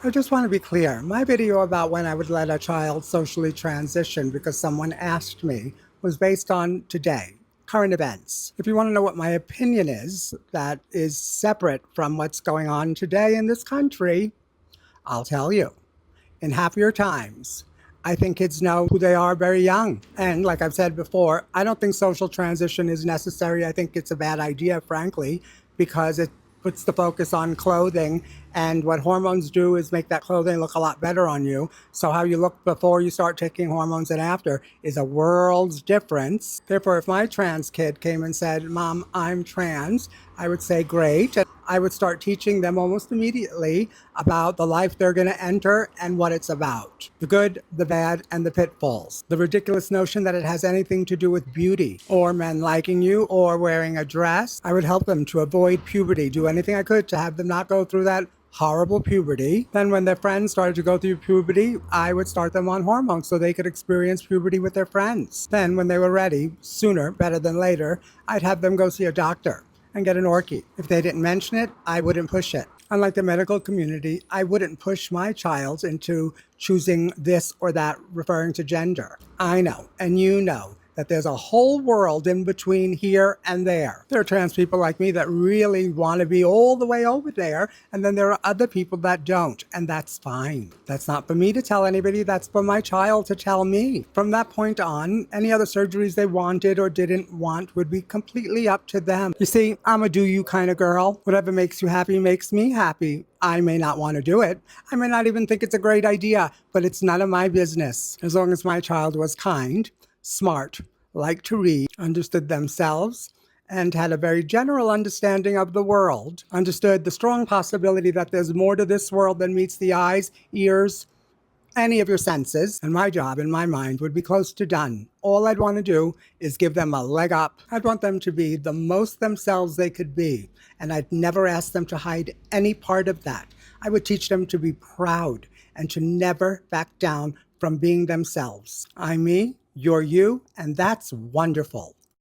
I just want to be clear. My video about when I would let a child socially transition because someone asked me was based on today, current events. If you want to know what my opinion is, that is separate from what's going on today in this country, I'll tell you. In happier times, I think kids know who they are very young. And like I've said before, I don't think social transition is necessary. I think it's a bad idea, frankly, because it puts the focus on clothing. And what hormones do is make that clothing look a lot better on you. So how you look before you start taking hormones and after is a world's difference. Therefore, if my trans kid came and said, "Mom, I'm trans," I would say, "Great." I would start teaching them almost immediately about the life they're going to enter and what it's about. The good, the bad, and the pitfalls. The ridiculous notion that it has anything to do with beauty or men liking you or wearing a dress. I would help them to avoid puberty, do anything I could to have them not go through that horrible puberty. Then when their friends started to go through puberty, I would start them on hormones so they could experience puberty with their friends. Then when they were ready, sooner, better than later, I'd have them go see a doctor and get an Orchie. If they didn't mention it, I wouldn't push it. Unlike the medical community, I wouldn't push my child into choosing this or that referring to gender. I know, and you know, that there's a whole world in between here and there. There are trans people like me that really want to be all the way over there, and then there are other people that don't, and that's fine. That's not for me to tell anybody, that's for my child to tell me. From that point on, any other surgeries they wanted or didn't want would be completely up to them. You see, I'm a do-you kind of girl. Whatever makes you happy makes me happy. I may not want to do it. I may not even think it's a great idea, but it's none of my business. As long as my child was kind, smart, liked to read, understood themselves, and had a very general understanding of the world, understood the strong possibility that there's more to this world than meets the eyes, ears, any of your senses, and my job in my mind would be close to done. All I'd want to do is give them a leg up. I'd want them to be the most themselves they could be, and I'd never ask them to hide any part of that. I would teach them to be proud and to never back down from being themselves. I'm me, you're you, and that's wonderful.